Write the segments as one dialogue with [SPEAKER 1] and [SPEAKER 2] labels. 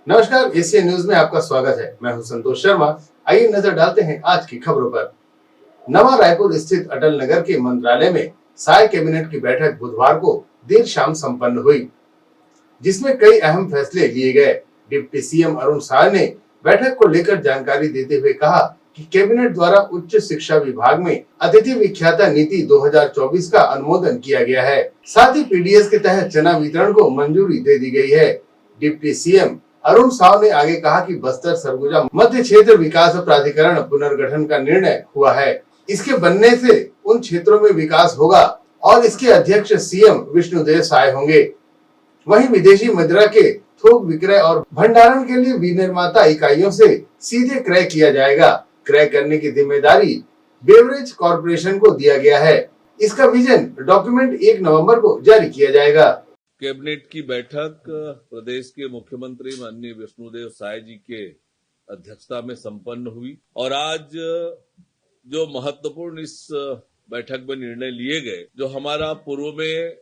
[SPEAKER 1] नमस्कार, Asian news में आपका स्वागत है। मैं हूं संतोष शर्मा। आइए नजर डालते हैं आज की खबरों पर। नवा रायपुर स्थित अटल नगर के मंत्रालय में साय कैबिनेट की बैठक बुधवार को देर शाम संपन्न हुई, जिसमें कई अहम फैसले लिए गए। डिप्टी सीएम अरुण साय ने बैठक को लेकर जानकारी देते हुए कहा कि कैबिनेट द्वारा उच्च शिक्षा विभाग में अतिथि विख्याता नीति 2024 का अनुमोदन किया गया है। साथ ही पीडीएस के तहत चना वितरण को मंजूरी दे दी गई है। डिप्टी सीएम अरुण साव ने आगे कहा कि बस्तर सरगुजा मध्य क्षेत्र विकास प्राधिकरण पुनर्गठन का निर्णय हुआ है। इसके बनने से उन क्षेत्रों में विकास होगा और इसके अध्यक्ष सीएम विष्णुदेव साय होंगे। वहीं विदेशी मुद्रा के थोक विक्रय और भंडारण के लिए विनिर्माता इकाइयों से सीधे क्रय किया जाएगा। क्रय करने की जिम्मेदारी बेवरेज कॉरपोरेशन को दिया गया है। इसका विजन डॉक्यूमेंट 1 नवंबर को जारी किया जाएगा।
[SPEAKER 2] कैबिनेट की बैठक प्रदेश के मुख्यमंत्री माननीय विष्णुदेव साय जी के अध्यक्षता में संपन्न हुई और आज जो महत्वपूर्ण इस बैठक में निर्णय लिए गए, जो हमारा पूर्व में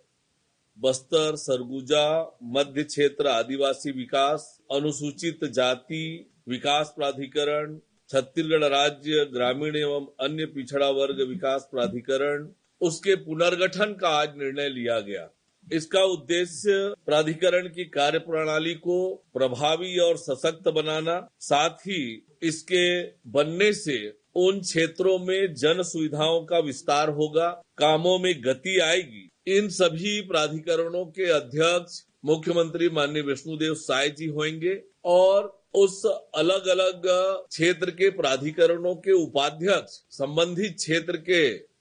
[SPEAKER 2] बस्तर सरगुजा मध्य क्षेत्र आदिवासी विकास अनुसूचित जाति विकास प्राधिकरण, छत्तीसगढ़ राज्य ग्रामीण एवं अन्य पिछड़ा वर्ग विकास प्राधिकरण, उसके पुनर्गठन का आज निर्णय लिया गया। इसका उद्देश्य प्राधिकरण की कार्य प्रणाली को प्रभावी और सशक्त बनाना, साथ ही इसके बनने से उन क्षेत्रों में जन सुविधाओं का विस्तार होगा, कामों में गति आएगी। इन सभी प्राधिकरणों के अध्यक्ष मुख्यमंत्री माननीय विष्णुदेव साय जी होंगे और उस अलग अलग क्षेत्र के प्राधिकरणों के उपाध्यक्ष संबंधित क्षेत्र के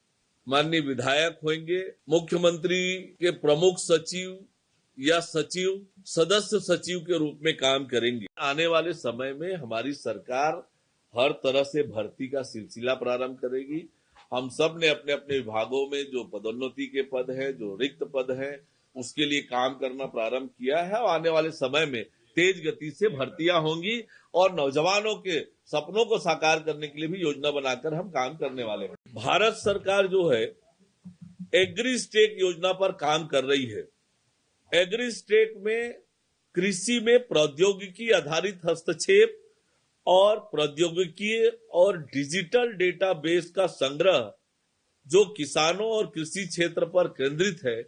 [SPEAKER 2] माननीय विधायक होंगे। मुख्यमंत्री के प्रमुख सचिव या सचिव सदस्य सचिव के रूप में काम करेंगे। आने वाले समय में हमारी सरकार हर तरह से भर्ती का सिलसिला प्रारंभ करेगी। हम सब ने अपने अपने विभागों में जो पदोन्नति के पद हैं, जो रिक्त पद हैं, उसके लिए काम करना प्रारंभ किया है और आने वाले समय में तेज गति से भर्तियां होंगी और नौजवानों के सपनों को साकार करने के लिए भी योजना बनाकर हम काम करने वाले हैं। भारत सरकार जो है एग्री स्टेक योजना पर काम कर रही है। एग्री स्टेक में कृषि में प्रौद्योगिकी आधारित हस्तक्षेप और प्रौद्योगिकी और डिजिटल डेटाबेस का संग्रह जो किसानों और कृषि क्षेत्र पर केंद्रित है,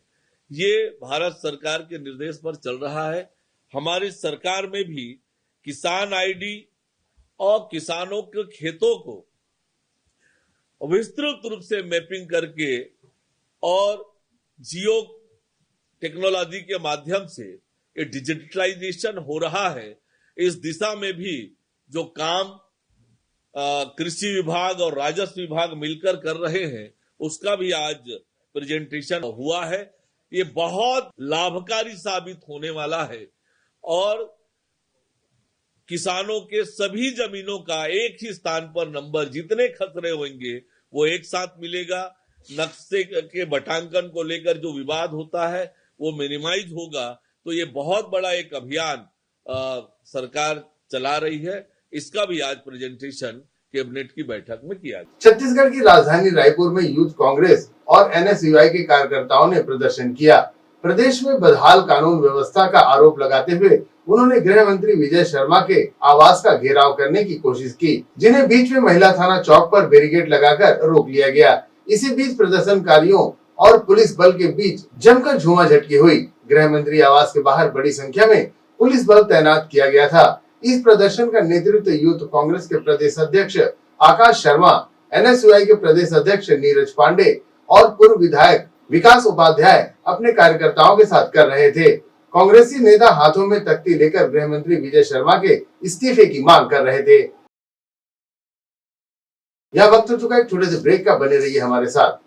[SPEAKER 2] ये भारत सरकार के निर्देश पर चल रहा है। हमारी सरकार में भी किसान आईडी और किसानों के खेतों को विस्तृत रूप से मैपिंग करके और जियो टेक्नोलॉजी के माध्यम से ये डिजिटलाइजेशन हो रहा है। इस दिशा में भी जो काम कृषि विभाग और राजस्व विभाग मिलकर कर रहे हैं, उसका भी आज प्रेजेंटेशन हुआ है। ये बहुत लाभकारी साबित होने वाला है और किसानों के सभी जमीनों का एक ही स्थान पर नंबर, जितने खसरे होंगे वो एक साथ मिलेगा। नक्शे के बटांकन को लेकर जो विवाद होता है वो मिनिमाइज होगा। तो ये बहुत बड़ा एक अभियान सरकार चला रही है। इसका भी आज प्रेजेंटेशन कैबिनेट की बैठक में किया गया।
[SPEAKER 1] छत्तीसगढ़ की राजधानी रायपुर में यूथ कांग्रेस और एनएसयूआई के कार्यकर्ताओं ने प्रदर्शन किया। प्रदेश में बदहाल कानून व्यवस्था का आरोप लगाते हुए उन्होंने गृह मंत्री विजय शर्मा के आवास का घेराव करने की कोशिश की, जिन्हें बीच में महिला थाना चौक पर बैरिकेड लगाकर रोक लिया गया। इसी बीच प्रदर्शनकारियों और पुलिस बल के बीच जमकर झूमाझटकी हुई। गृह मंत्री आवास के बाहर बड़ी संख्या में पुलिस बल तैनात किया गया था। इस प्रदर्शन का नेतृत्व यूथ कांग्रेस के प्रदेश अध्यक्ष आकाश शर्मा, एनएसयूआई के प्रदेश अध्यक्ष नीरज पांडे और पूर्व विधायक विकास उपाध्याय अपने कार्यकर्ताओं के साथ कर रहे थे। कांग्रेसी नेता हाथों में तख्ती लेकर गृह मंत्री विजय शर्मा के इस्तीफे की मांग कर रहे थे। यह वक्त हो चुका है एक छोटे से ब्रेक का, बने रहिए हमारे साथ।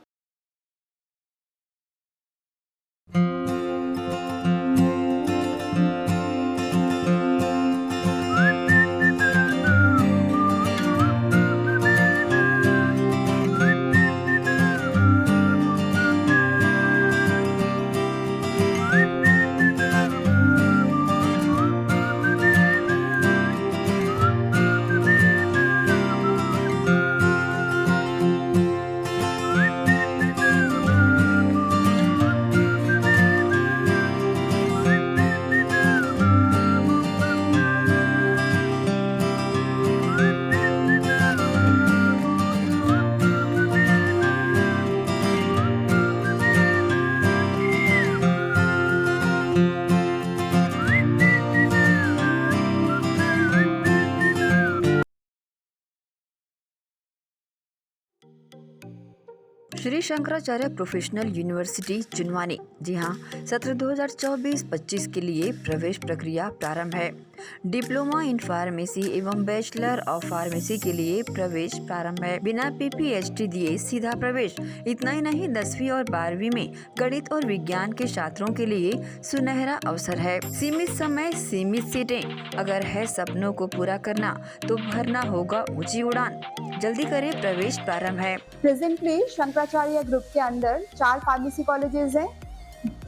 [SPEAKER 3] Shri Shankaracharya professional university Junwani. जी हाँ, सत्र 2024-25 के लिए प्रवेश प्रक्रिया प्रारंभ है। डिप्लोमा इन फार्मेसी एवं बैचलर ऑफ फार्मेसी के लिए प्रवेश प्रारंभ है। बिना PPHD दिए सीधा प्रवेश। इतना ही नहीं, 10वीं और 12वीं में गणित और विज्ञान के छात्रों के लिए सुनहरा अवसर है। सीमित समय, सीमित सीटें। अगर है सपनों को पूरा करना तो भरना होगा ऊंची उड़ान। जल्दी करें, प्रवेश प्रारंभ है।
[SPEAKER 4] प्रेजेंटली शंकराचार्य ग्रुप के अंदर 4 फार्मेसी कॉलेजेस हैं।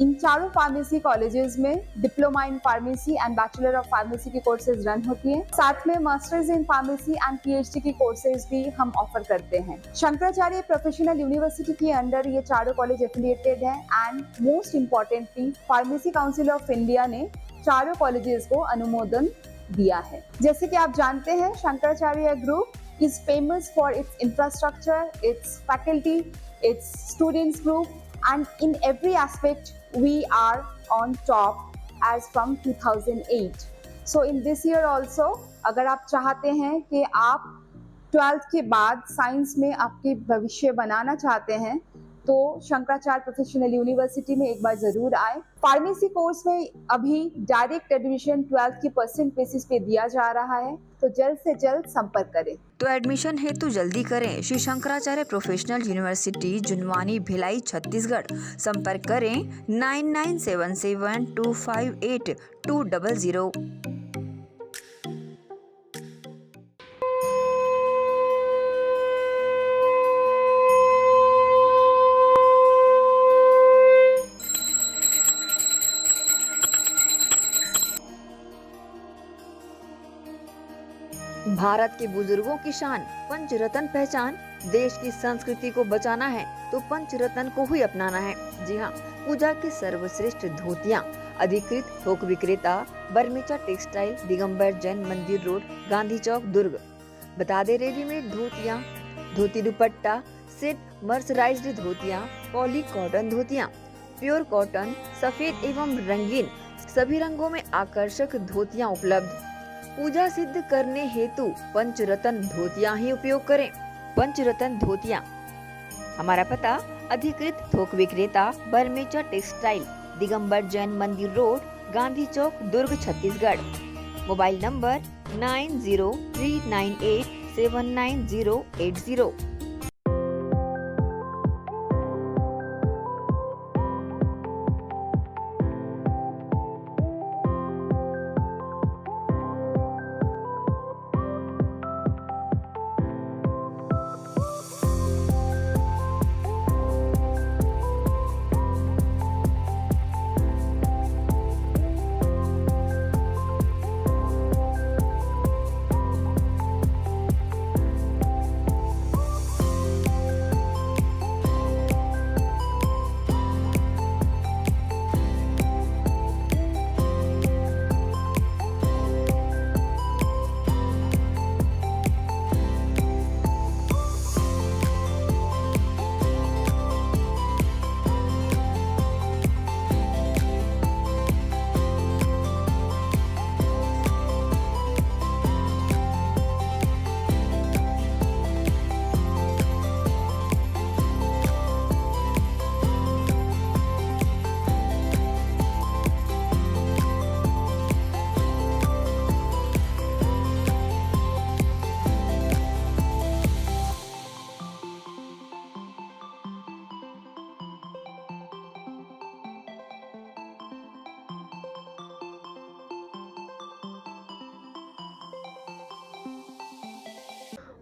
[SPEAKER 4] इन चारों फार्मेसी कॉलेजेस में diploma in pharmacy and bachelor of pharmacy की कोर्सेज रन होती हैं। साथ में masters in pharmacy and PhD की कोर्सेज भी हम ऑफर करते हैं। शंकराचार्य प्रोफेशनल यूनिवर्सिटी के अंदर ये चारों कॉलेज एफिलिएटेड हैं and most importantly pharmacy council of India ने चारों कॉलेजेस को अनुमोदन दिया है। जैसे कि आप जानते हैं, Shankaracharya group is famous for its infrastructure, its faculty, its students group, and in every aspect we are on top as from 2008. So in this year also, अगर आप चाहते हैं कि आप 12th के बाद साइंस में आपके भविष्य बनाना चाहते हैं तो शंकराचार्य प्रोफेशनल यूनिवर्सिटी में एक बार जरूर आए। फार्मेसी कोर्स में अभी डायरेक्ट एडमिशन 12th की परसेंट बेसिस पे दिया जा रहा है, तो जल्द से जल्द संपर्क करें।
[SPEAKER 3] तो एडमिशन हेतु जल्दी करें। Shri Shankaracharya professional university Junwani, Bhilai, Chhattisgarh. संपर्क करें 9977258200। भारत के बुजुर्गों की शान, पंचरत्न पहचान। देश की संस्कृति को बचाना है तो पंचरत्न को ही अपनाना है। जी हाँ, पूजा की सर्वश्रेष्ठ धोतियाँ। अधिकृत थोक विक्रेता बर्मेचा टेक्सटाइल, दिगंबर जैन मंदिर रोड, गांधी चौक, दुर्ग। बता दे, रेडीमेड धोतियाँ, धोती दुपट्टा सेट, मर्सराइज्ड धोतियाँ, पॉली कॉटन धोतियाँ, प्योर कॉटन, सफेद एवं रंगीन सभी रंगों में आकर्षक धोतियाँ उपलब्ध। पूजा सिद्ध करने हेतु पंचरत्न धोतियां ही उपयोग करें। पंचरत्न धोतियां। हमारा पता: अधिकृत थोक विक्रेता बर्मेचा टेक्सटाइल, दिगंबर जैन मंदिर road, Gandhi Chowk, Durg, Chhattisgarh. Mobile number 9039879080।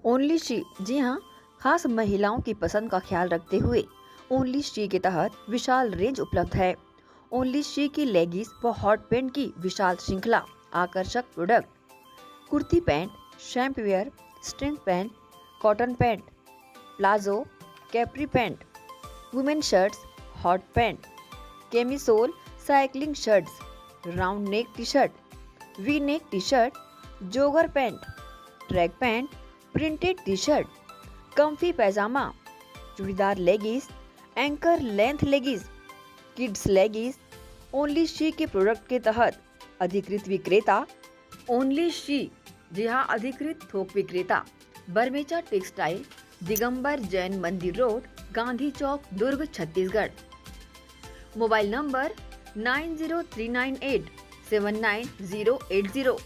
[SPEAKER 3] Only she. जी हाँ, खास महिलाओं की पसंद का ख्याल रखते हुए ओनली शी के तहत विशाल रेंज उपलब्ध है। ओनली शी की लेगिस व हॉट पैंट की विशाल श्रृंखला, आकर्षक प्रोडक्ट, कुर्ती पैंट, शैम्प वेयर, string pant, cotton pant, palazzo, capri pant, women shirts, hot pant, camisole, cycling shirts, round neck T shirt, V neck T shirt, jogger pant, track pant, printed T shirt, comfy pyjama, churidar leggings, ankle length leggings, kids leggings. Only she के product के तहत अधिकृत विक्रेता only she. जी हाँ, अधिकृत थोक विक्रेता बर्मेचा टेक्सटाइल, दिगंबर जैन मंदिर road, Gandhi Chowk, Durg, Chhattisgarh. Mobile number 9039879080।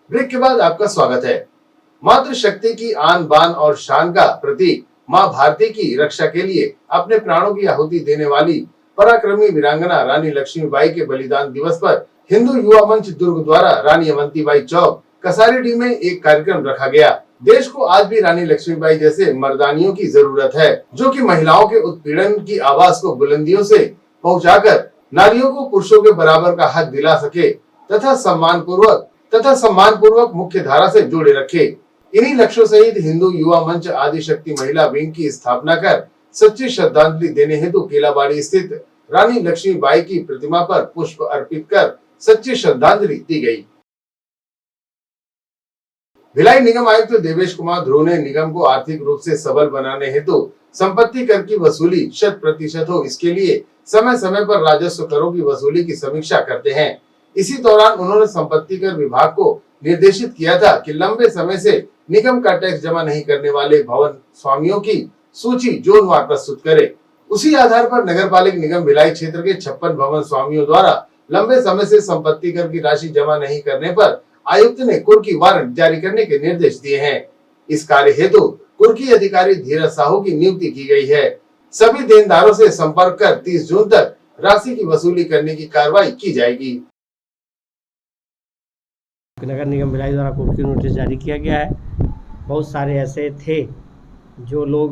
[SPEAKER 1] Break के बाद आपका स्वागत है। मातृशक्ति की आन बान और शान का प्रतीक मां भारती की रक्षा के लिए अपने प्राणों की आहुति देने वाली पराक्रमी वीरांगना रानी लक्ष्मीबाई के बलिदान दिवस पर हिंदू युवा मंच दुर्ग द्वारा रानी अवंतीबाई चौक, कसारीडीह में एक कार्यक्रम रखा गया। देश को आज भी रानी लक्ष्मीबाई जैसे मर्दानियों की जरूरत है, जो कि महिलाओं के उत्पीड़न की आवाज को बुलंदियों से पहुंचाकर नारियों को पुरुषों के बराबर का हक दिला सके तथा सम्मान पूर्वक मुख्य धारा से जोड़े रखे। इन्हीं लक्ष्यों सहित हिंदू युवा मंच आदिशक्ति महिला विंग की स्थापना कर सच्ची श्रद्धांजलि देने हेतु केलाबाड़ी स्थित रानी लक्ष्मीबाई की प्रतिमा पर पुष्प अर्पित कर सच्ची श्रद्धांजलि दी गई। भिलाई निगम आयुक्त देवेश कुमार ध्रुव ने निगम को आर्थिक रूप से सबल बनाने हेतु संपत्ति कर की वसूली 100% हो, इसके लिए समय समय पर राजस्व करों की वसूली की समीक्षा करते हैं। इसी दौरान उन्होंने संपत्ति कर विभाग को निर्देशित किया था कि लंबे समय से निगम का टैक्स जमा नहीं करने वाले भवन स्वामियों की सूची जोनवार प्रस्तुत करे। उसी आधार पर नगरपालिका निगम भिलाई क्षेत्र के 56 भवन स्वामियों द्वारा लंबे समय से संपत्ति कर की राशि जमा नहीं करने पर आयुक्त ने कुर्की वारंट जारी करने के निर्देश दिए हैं। इस कार्य हेतु कुर्की अधिकारी धीरज साहू की नियुक्ति की गई है। सभी देनदारों से संपर्क कर 30 जून तक राशि की वसूली करने की कार्रवाई की जाएगी।
[SPEAKER 5] नगर निगम भिलाई द्वारा कुर्की नोटिस जारी किया गया है। बहुत सारे ऐसे थे जो लोग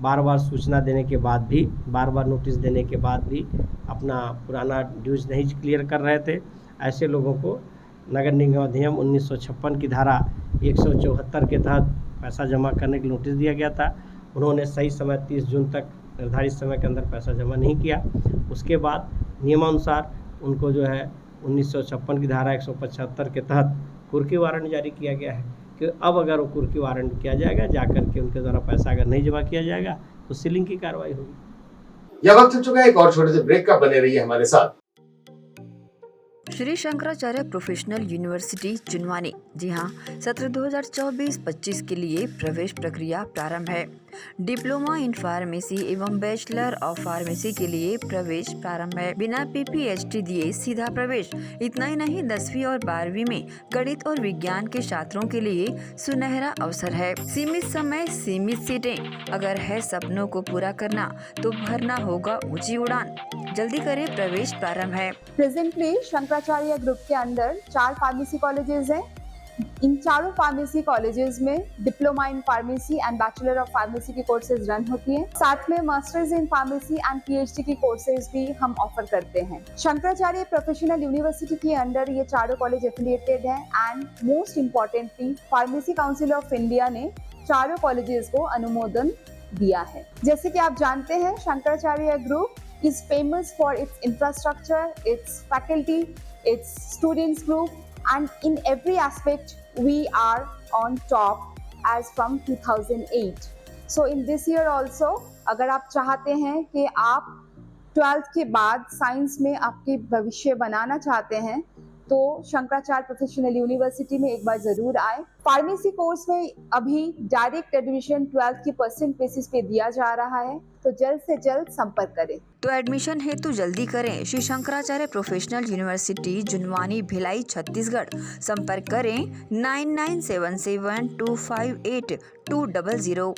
[SPEAKER 5] बार बार सूचना देने के बाद भी, बार बार नोटिस देने के बाद भी अपना पुराना ड्यूज नहीं क्लियर कर रहे थे। ऐसे लोगों को नगर निगम अधिनियम 1956 की धारा 174 के तहत पैसा जमा करने की नोटिस दिया गया था। उन्होंने सही समय 30 जून तक निर्धारित समय के अंदर पैसा जमा नहीं किया। उसके बाद नियमानुसार उनको जो है 1956 की धारा 175 के तहत कुर्की वारंट जारी किया गया है कि अब अगर वो कुर्की वारंट किया जाएगा, जाकर के उनके द्वारा पैसा अगर नहीं जमा किया जाएगा तो सीलिंग की कार्रवाई होगी।
[SPEAKER 1] यह वक्त हो चुका है एक और छोटे से ब्रेक का, बने रहिए हमारे साथ।
[SPEAKER 3] श्री शंकराचार्य प्रोफेशनल यूनिवर्सिटी चुनवानी, जी हाँ, सत्र 2024-25 के लिए प्रवेश प्रक्रिया प्रारंभ है। डिप्लोमा इन फार्मेसी एवं बैचलर ऑफ फार्मेसी के लिए प्रवेश प्रारंभ है। बिना PPHD दिए सीधा प्रवेश। इतना ही नहीं, 10वीं और 12वीं में गणित और विज्ञान के छात्रों के लिए सुनहरा अवसर है। सीमित समय, सीमित सीटें। अगर है सपनों को पूरा करना तो भरना होगा ऊंची उड़ान। जल्दी करें, प्रवेश प्रारंभ है।
[SPEAKER 4] प्रेजेंटली शंकराचार्य ग्रुप के अंदर 4 फार्मेसी कॉलेजेस हैं। इन चारों फार्मेसी कॉलेजेस में diploma in pharmacy and bachelor of pharmacy की कोर्सेज रन होती हैं। साथ में masters in pharmacy and PhD की कोर्सेज भी हम ऑफर करते हैं। शंकराचार्य प्रोफेशनल यूनिवर्सिटी के अंडर ये चारों कॉलेज एफिलिएटेड हैं and most importantly pharmacy council of India ने चारों कॉलेजेस को अनुमोदन दिया है। जैसे कि आप जानते हैं, Shankaracharya group is famous for its infrastructure, it's faculty, it's students group, and in every aspect we are on top as from 2008. So in this year also, अगर आप चाहते हैं कि आप 12th के बाद साइंस में आपके भविष्य बनाना चाहते हैं तो शंकराचार्य प्रोफेशनल यूनिवर्सिटी में एक बार जरूर आए। फार्मेसी कोर्स में अभी डायरेक्ट एडमिशन 12th की परसेंट बेसिस पे दिया जा रहा है, तो जल्द से जल्द संपर्क करें।
[SPEAKER 3] तो एडमिशन है तो जल्दी करें। Shri Shankaracharya professional university, Junwani, Bhilai, Chhattisgarh. संपर्क करें 9977258200।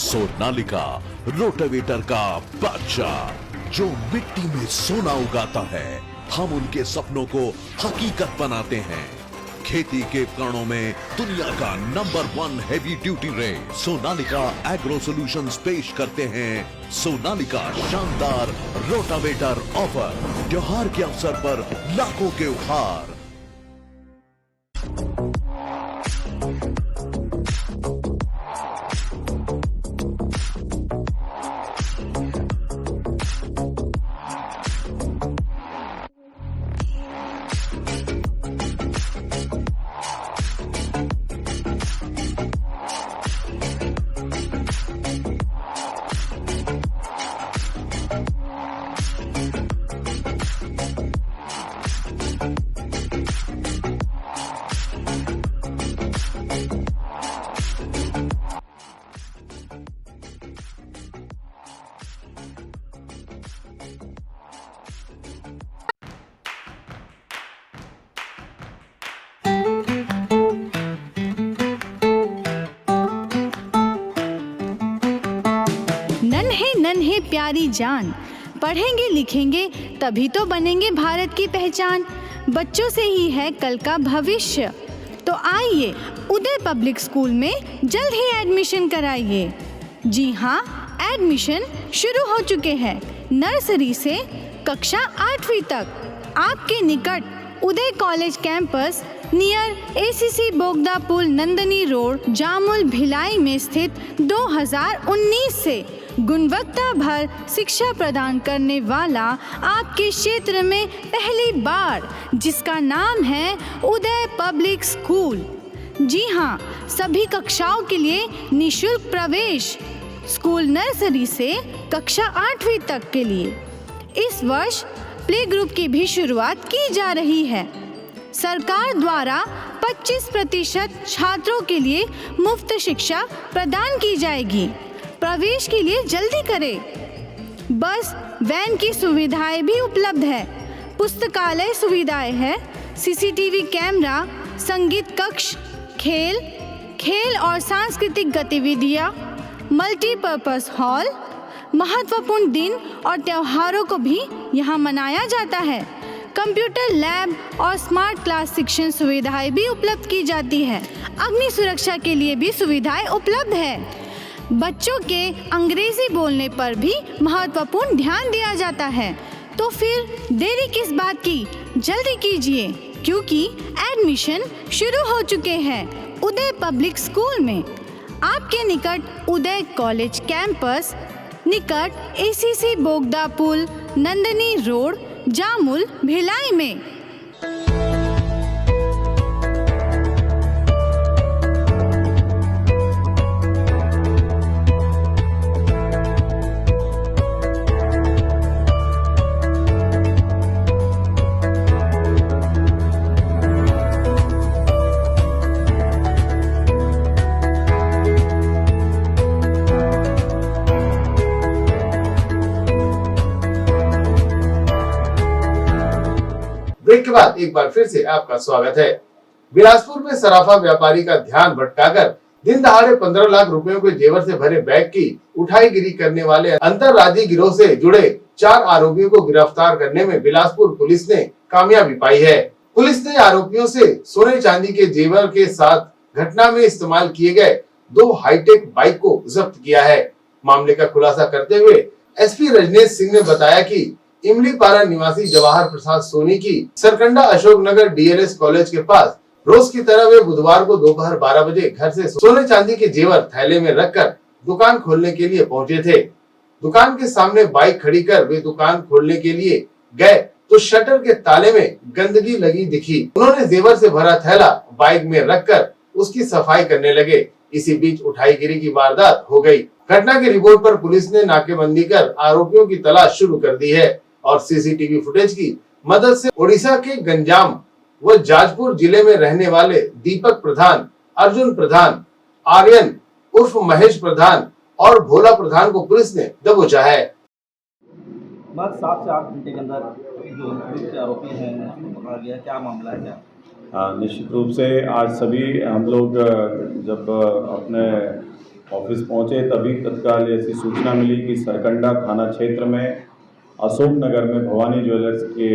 [SPEAKER 6] सोनालिका रोटावेटर का बादशाह जो मिट्टी में सोना उगाता है। हम उनके सपनों को हकीकत बनाते हैं। खेती के उपकरणों में दुनिया का number 1 heavy duty range Sonalika agro solutions पेश करते हैं सोनालिका शानदार रोटावेटर ऑफर। त्योहार के अवसर पर लाखों के उपहार।
[SPEAKER 7] प्यारी जान। पढ़ेंगे लिखेंगे तभी तो बनेंगे भारत की पहचान। बच्चों से ही है कल का भविष्य, तो आइए उदय पब्लिक स्कूल में जल्द ही एडमिशन कराइए। जी हाँ, एडमिशन शुरू हो चुके हैं नर्सरी से कक्षा 8वीं तक। आपके निकट उदय कॉलेज कैंपस नियर एसीसी बोगदा पुल नंदनी रोड जामुल भिलाई में स्थित 2019 से गुणवत्ता भर शिक्षा प्रदान करने वाला आपके क्षेत्र में पहली बार, जिसका नाम है उदय पब्लिक स्कूल। जी हाँ, सभी कक्षाओं के लिए निःशुल्क प्रवेश। स्कूल नर्सरी से कक्षा 8वीं तक के लिए इस वर्ष प्ले ग्रुप की भी शुरुआत की जा रही है। सरकार द्वारा 25% छात्रों के लिए मुफ्त शिक्षा प्रदान की जाएगी। प्रवेश के लिए जल्दी करें। बस वैन की सुविधाएं भी उपलब्ध है। पुस्तकालय सुविधाएं है, सीसीटीवी कैमरा, संगीत कक्ष, खेल और सांस्कृतिक गतिविधियां, मल्टीपर्पस हॉल। महत्वपूर्ण दिन और त्योहारों को भी यहाँ मनाया जाता है। कंप्यूटर लैब और स्मार्ट क्लास शिक्षण सुविधाएं भी उपलब्ध की जाती है। अग्नि सुरक्षा के लिए भी सुविधाएं उपलब्ध है। बच्चों के अंग्रेजी बोलने पर भी महत्वपूर्ण ध्यान दिया जाता है। तो फिर देरी किस बात की, जल्दी कीजिए, क्योंकि एडमिशन शुरू हो चुके हैं उदय पब्लिक स्कूल में। आपके निकट उदय कॉलेज कैंपस निकट एसीसी बोगदा पुल नंदनी रोड जामुल भिलाई में।
[SPEAKER 1] ब्रेक के बाद एक बार फिर से आपका स्वागत है। बिलासपुर में सराफा व्यापारी का ध्यान भटकाकर दिन दहाड़े 15 लाख रुपयों के जेवर से भरे बैग की उठाईगिरी करने वाले अंतर्राज्यीय गिरोह से जुड़े 4 आरोपियों को गिरफ्तार करने में बिलासपुर पुलिस ने कामयाबी पाई है। पुलिस ने आरोपियों से सोने चांदी के जेवर के साथ घटना में इस्तेमाल किए गए 2 हाईटेक बाइक को जब्त किया है। मामले का खुलासा करते हुए एसपी रजनेश सिंह ने बताया कि इमली पारा निवासी जवाहर प्रसाद सोनी की सरकंडा अशोकनगर डीएलएस कॉलेज के पास रोज की तरह वे बुधवार को दोपहर 12 बजे घर से सोने चांदी के जेवर थैले में रखकर दुकान खोलने के लिए पहुंचे थे। दुकान के सामने बाइक खड़ी कर वे दुकान खोलने के लिए गए तो शटर के ताले में गंदगी लगी दिखी। उन्होंने जेवर से भरा थैला बाइक में रखकर उसकी सफाई करने लगे। इसी बीच उठाईगिरी की वारदात हो गई। घटना की रिपोर्ट पर पुलिस ने नाकेबंदी कर आरोपियों की तलाश शुरू कर दी है और सीसीटीवी फुटेज की मदद से उड़ीसा के गंजाम व जाजपुर जिले में रहने वाले दीपक प्रधान, अर्जुन प्रधान, आर्यन उर्फ महेश प्रधान और भोला प्रधान को पुलिस ने दबोचा है।
[SPEAKER 8] बस 7 से 8 घंटे के अंदर जो मुख्य आरोपी हैं उनको पकड़ा गया। क्या मामला है क्या?
[SPEAKER 9] निश्चित रूप से आज सभी हम लोग जब अपने ऑफिस पहुंचे तभी तत्काल ऐसी सूचना मिली कि सरकंडा थाना क्षेत्र में अशोक नगर में भवानी ज्वेलर्स के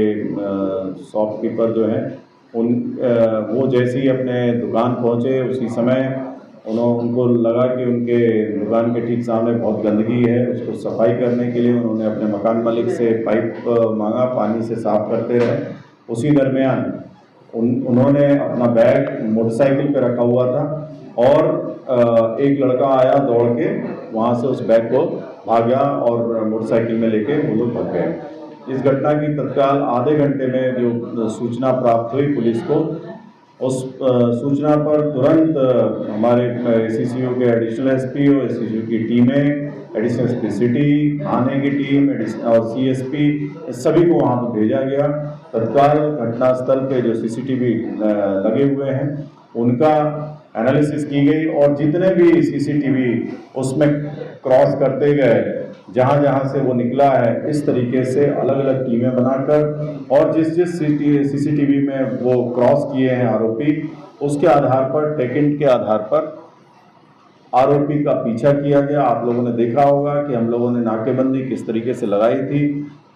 [SPEAKER 9] शॉपकीपर जो हैं वो जैसे ही अपने दुकान पहुंचे उसी समय उनको लगा कि उनके दुकान के ठीक सामने बहुत गंदगी है। उसको सफाई करने के लिए उन्होंने अपने मकान मालिक से पाइप मांगा, पानी से साफ करते रहे। उसी दरमियान उन्होंने अपना बैग मोटरसाइकिल पे रखा हुआ था और एक लड़का आया दौड़ के वहाँ से उस बैग को भाग गया और मोटरसाइकिल में लेके वो लोग भाग गए। इस घटना की तत्काल आधे घंटे में जो सूचना प्राप्त हुई पुलिस को, उस सूचना पर तुरंत हमारे एसीसीओ के एडिशनल एसपी और एसीसीओ की टीमें, एडिशनल एसपी सिटी, थाने की टीम और सीएसपी सभी को वहाँ पर भेजा गया। तत्काल घटनास्थल पे जो सीसीटीवी लगे हुए हैं उनका एनालिसिस की गई और जितने भी सीसीटीवी उसमें क्रॉस करते गए, जहां जहां से वो निकला है, इस तरीके से अलग अलग टीमें बनाकर और जिस जिस सीसीटीवी में वो क्रॉस किए हैं आरोपी, उसके आधार पर टेकेंट के आधार पर आरोपी का पीछा किया गया। आप लोगों ने देखा होगा कि हम लोगों ने नाकेबंदी किस तरीके से लगाई थी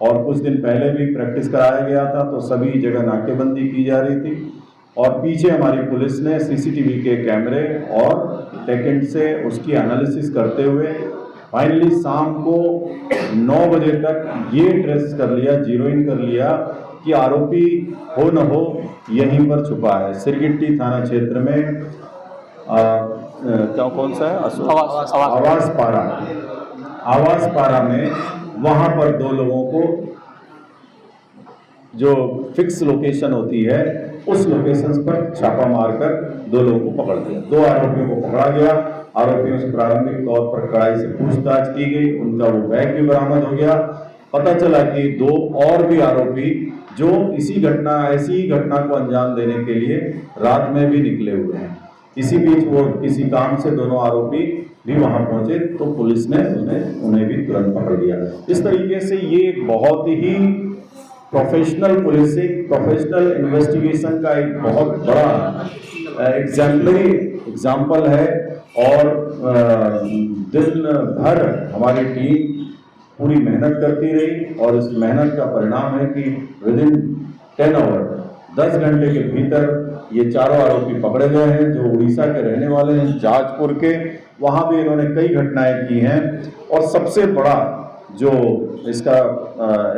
[SPEAKER 9] और कुछ दिन पहले भी प्रैक्टिस कराया गया था, तो सभी जगह नाकेबंदी की जा रही थी और पीछे हमारी पुलिस ने सीसीटीवी के कैमरे और टेकेंट से उसकी एनालिसिस करते हुए फाइनली शाम को 9 बजे तक ये ट्रेस कर लिया, जीरो इन कर लिया कि आरोपी हो न हो यहीं पर छुपा है। सिरगिट्टी थाना क्षेत्र में क्या कौन सा है आवास पारा में वहां पर 2 लोगों को जो फिक्स लोकेशन होती है उस लोकेशन पर छापा मारकर 2 लोगों को पकड़ लिया। 2 आरोपियों को पकड़ा गया। आरोपियों से प्रारंभिक तौर पर कड़ाई से पूछताछ की गई, उनका वो बैग भी बरामद हो गया। पता चला कि 2 और भी आरोपी जो ऐसी ही घटना को अंजाम देने के लिए रात में भी निकले हुए हैं। इसी बीच वो किसी काम से दोनों आरोपी भी वहां पहुंचे तो पुलिस ने उन्हें भी तुरंत पकड़ लिया। इस तरीके से ये एक बहुत ही प्रोफेशनल पुलिसिंग, प्रोफेशनल इन्वेस्टिगेशन का एक बहुत बड़ा एग्जाम्पलरी एग्जाम्पल है और दिन भर हमारी टीम पूरी मेहनत करती रही और इस मेहनत का परिणाम है कि विदिन 10 आवर 10 घंटे के भीतर ये चारों आरोपी पकड़े गए हैं जो उड़ीसा के रहने वाले हैं, जाजपुर के। वहाँ भी इन्होंने कई घटनाएं की हैं और सबसे बड़ा जो इसका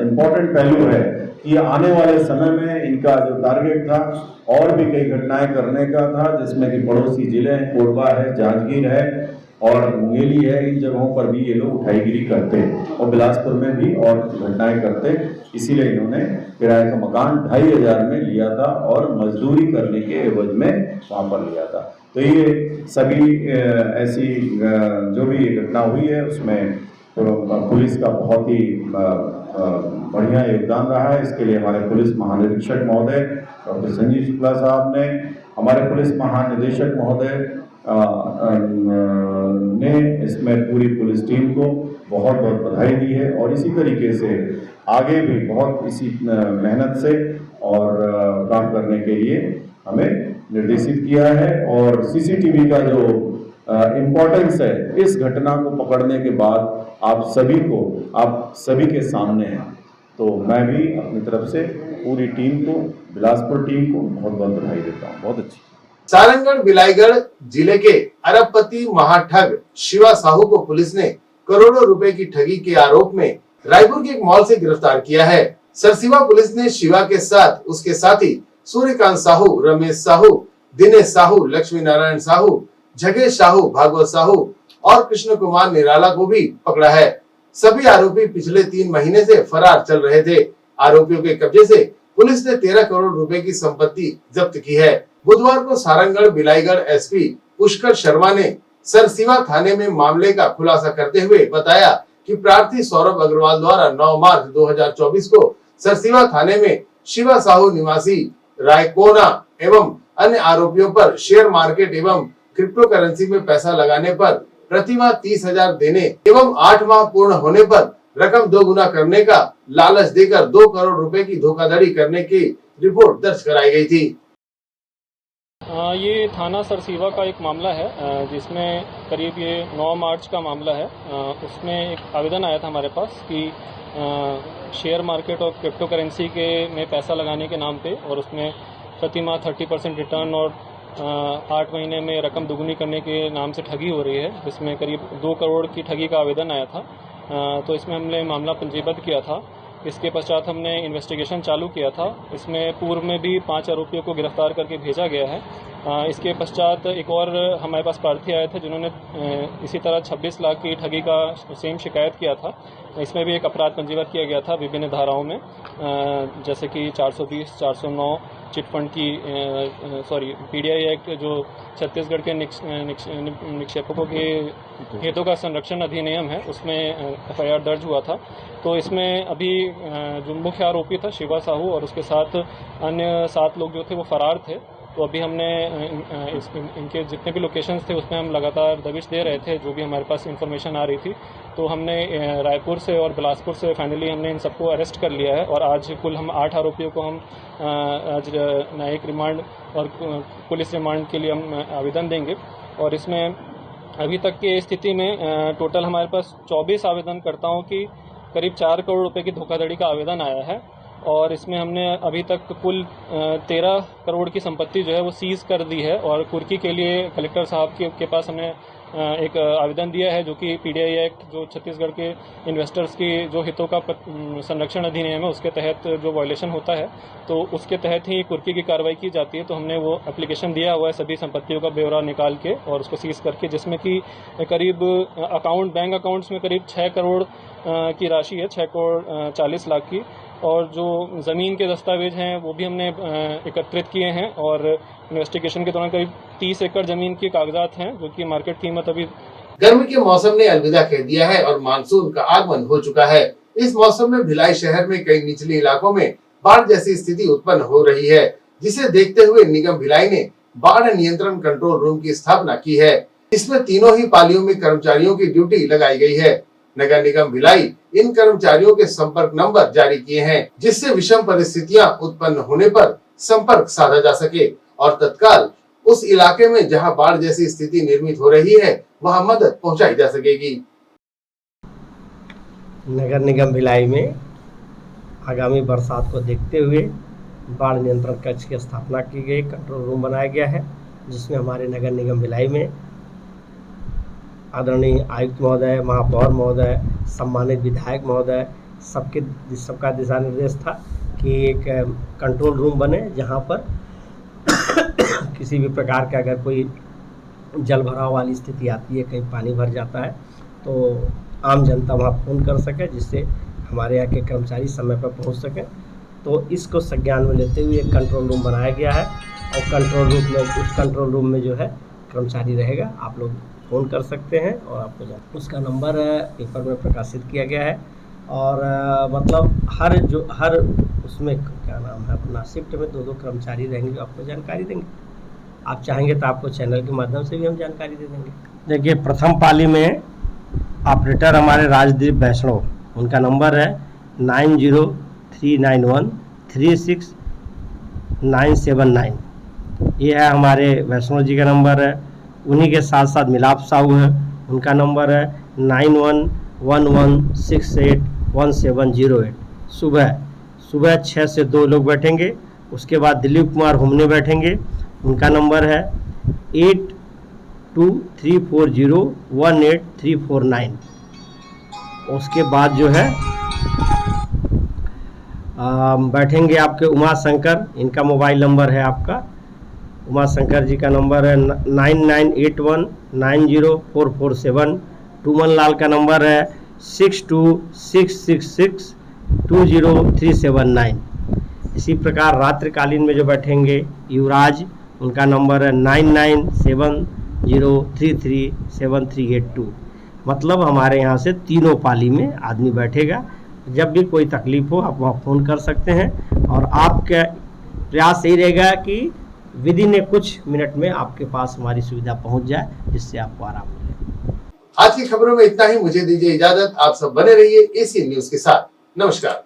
[SPEAKER 9] इम्पोर्टेंट पहलू है कि आने वाले समय में इनका जो टारगेट था और भी कई घटनाएं करने का था, जिसमें कि पड़ोसी जिले हैं, कोरबा है, जांजगीर है और मुंगेली है। इन जगहों पर भी ये लोग उठाईगिरी करते और बिलासपुर में भी और घटनाएं करते। इसीलिए इन्होंने किराए का मकान 2500 में लिया था और मजदूरी करने के एवज में वहाँ पर लिया था। तो ये सभी ऐसी जो भी घटना हुई है उसमें तो पुलिस का बहुत ही बढ़िया योगदान रहा है। इसके लिए हमारे पुलिस महानिरीक्षक महोदय डॉक्टर संजीव शुक्ला साहब ने, हमारे पुलिस महानिदेशक महोदय ने इसमें पूरी पुलिस टीम को बहुत बहुत बधाई दी है और इसी तरीके से आगे भी बहुत इसी मेहनत से और काम करने के लिए हमें निर्देशित किया है। और सीसीटीवी का जो इम्पोर्टेंस है इस घटना को पकड़ने के बाद आप सभी के सामने है, तो मैं भी अपनी तरफ से पूरी टीम को, बिलासपुर टीम को बहुत बहुत बधाई देता हूँ। बहुत अच्छी।
[SPEAKER 1] सारंगढ़ बिलाईगढ़ जिले के अरबपति महाठग शिवा साहू को पुलिस ने करोड़ों रुपए की ठगी के आरोप में रायपुर के एक मॉल से गिरफ्तार किया है। सरसीवा पुलिस ने शिवा के साथ उसके साथी सूर्यकांत साहू, रमेश साहू, दिनेश साहू, लक्ष्मी नारायण साहू, जगेश साहू, भागवत साहू और कृष्ण कुमार निराला को भी पकड़ा है। सभी आरोपी पिछले 3 महीने से फरार चल रहे थे। आरोपियों के कब्जे से पुलिस ने 13 करोड़ रुपए की संपत्ति जब्त की है। बुधवार को सारंगढ़ बिलाईगढ़ एसपी पुष्कर शर्मा ने सरसीवा थाने में मामले का खुलासा करते हुए बताया कि प्रार्थी सौरभ अग्रवाल द्वारा 9 मार्च 2024 को सरसीवा थाने में शिवा साहू निवासी रायकोना एवं अन्य आरोपियों पर शेयर मार्केट एवं क्रिप्टो करेंसी में पैसा लगाने पर प्रतिमाह 30,000 देने एवं 8 माह पूर्ण होने पर रकम 2 गुना करने का लालच देकर 2 करोड़ रुपए की धोखाधड़ी करने की रिपोर्ट दर्ज कराई गई थी।
[SPEAKER 10] ये थाना सरसीवा का एक मामला है जिसमें करीब ये 9 मार्च का मामला है। उसमें एक आवेदन आया था हमारे पास कि शेयर मार्केट और क्रिप्टो करेंसी के में पैसा लगाने के नाम पे और उसमें प्रति माह 30% रिटर्न और 8 महीने में रकम दुगुनी करने के नाम से ठगी हो रही है, जिसमें करीब 2 करोड़ की ठगी का आवेदन आया था। तो इसमें हमने मामला पंजीबद्ध किया था। इसके पश्चात हमने इन्वेस्टिगेशन चालू किया था। इसमें पूर्व में भी 5 आरोपियों को गिरफ्तार करके भेजा गया है। इसके पश्चात एक और हमारे पास प्रार्थी आए थे जिन्होंने इसी तरह 26 लाख की ठगी का सेम शिकायत किया था। इसमें भी एक अपराध पंजीबद्ध किया गया था विभिन्न धाराओं में, जैसे कि 420, 409 चिटफंड की पीडीआई एक्ट जो छत्तीसगढ़ के निक्षेपकों के हितों का संरक्षण अधिनियम है उसमें एफआईआर दर्ज हुआ था। तो इसमें अभी जो मुख्य आरोपी था शिवा साहू और उसके साथ अन्य 7 लोग जो थे वो फरार थे। तो अभी हमने इनके जितने भी लोकेशंस थे उसमें हम लगातार दबिश दे रहे थे, जो भी हमारे पास इंफॉर्मेशन आ रही थी। तो हमने रायपुर से और बिलासपुर से फाइनली हमने इन सबको अरेस्ट कर लिया है और आज कुल हम 8 आरोपियों को हम आज न्यायिक रिमांड और पुलिस रिमांड के लिए हम आवेदन देंगे। और इसमें अभी तक की स्थिति में टोटल हमारे पास 24 आवेदनकर्ताओं की करीब 4 करोड़ रुपए की धोखाधड़ी का आवेदन आया है और इसमें हमने अभी तक कुल 13 करोड़ की संपत्ति जो है वो सीज कर दी है और कुर्की के लिए कलेक्टर साहब के पास हमने एक आवेदन दिया है जो कि पीडीआई एक्ट जो छत्तीसगढ़ के इन्वेस्टर्स की जो हितों का संरक्षण अधिनियम है उसके तहत जो वायलेशन होता है तो उसके तहत ही कुर्की की कार्रवाई की जाती है। तो हमने वो एप्लीकेशन दिया हुआ है सभी संपत्तियों का ब्यौरा निकाल के और उसको सीज करके, जिसमें कि करीब बैंक अकाउंट्स में करीब 6 करोड़ की राशि है, 6 करोड़ 40 लाख की, और जो ज़मीन के दस्तावेज हैं वो भी हमने एकत्रित किए हैं और इन्वेस्टिगेशन के दौरान करीब 30 एकड़ जमीन के कागजात हैं जो कि मार्केट कीमत अभी।
[SPEAKER 1] गर्मी के मौसम ने अलविदा कह दिया है और मानसून का आगमन हो चुका है। इस मौसम में भिलाई शहर में कई निचले इलाकों में बाढ़ जैसी स्थिति उत्पन्न हो रही है, जिसे देखते हुए निगम भिलाई ने बाढ़ नियंत्रण कंट्रोल रूम की स्थापना की है। इसमें तीनों ही पालियों में कर्मचारियों की ड्यूटी लगाई गई है। नगर निगम भिलाई इन कर्मचारियों के संपर्क नंबर जारी किए हैं, जिससे विषम परिस्थितियां उत्पन्न होने पर संपर्क साधा जा सके और तत्काल उस इलाके में जहां बाढ़ जैसी स्थिति निर्मित हो रही है वहां मदद पहुंचाई जा सकेगी।
[SPEAKER 5] नगर निगम भिलाई में आगामी बरसात को देखते हुए बाढ़ नियंत्रण कक्ष की स्थापना की गई, कंट्रोल रूम बनाया गया है, जिसमें हमारे नगर निगम भिलाई में आदरणीय आयुक्त महोदय, महापौर महोदय, सम्मानित विधायक महोदय, सबका दिशा निर्देश था कि एक कंट्रोल रूम बने जहां पर किसी भी प्रकार का अगर कोई जल भराव वाली स्थिति आती है, कहीं पानी भर जाता है, तो आम जनता वहां फ़ोन कर सके, जिससे हमारे यहाँ के कर्मचारी समय पर पहुंच सकें। तो इसको संज्ञान में लेते हुए एक कंट्रोल रूम बनाया गया है और उस कंट्रोल रूम में जो है कर्मचारी रहेगा। आप लोग फ़ोन कर सकते हैं और आपको उसका नंबर पेपर में प्रकाशित किया गया है और मतलब हर उसमें क्या नाम है अपना शिफ्ट में 2-2 कर्मचारी रहेंगे जो आपको जानकारी देंगे। आप चाहेंगे तो आपको चैनल के माध्यम से भी हम जानकारी दे देंगे। देखिए, प्रथम पाली में ऑपरेटर हमारे राजदीप वैष्णव, उनका नंबर है 9039136979। ये है हमारे वैष्णव जी का नंबर है। उन्हीं के साथ साथ मिलाप साहू है, उनका नंबर है 9111681708। सुबह 6 से 2 लोग बैठेंगे। उसके बाद दिलीप कुमार हुमने बैठेंगे, उनका नंबर है 8234018349। उसके बाद जो है बैठेंगे आपके उमा शंकर, इनका मोबाइल नंबर है आपका उमा शंकर जी का नंबर है 9981904447। टूमन लाल का नंबर है 6266620379। इसी प्रकार रात्रिकालीन में जो बैठेंगे युवराज, उनका नंबर है 9970337382। मतलब हमारे यहाँ से तीनों पाली में आदमी बैठेगा। जब भी कोई तकलीफ हो आप वहाँ फ़ोन कर सकते हैं और आपका प्रयास यही रहेगा कि विधि ने कुछ मिनट में आपके पास हमारी सुविधा पहुंच जाए, जिससे आपको आराम मिले।
[SPEAKER 1] आज की खबरों में इतना ही। मुझे दीजिए इजाजत। आप सब बने रहिए एसी न्यूज के साथ। नमस्कार।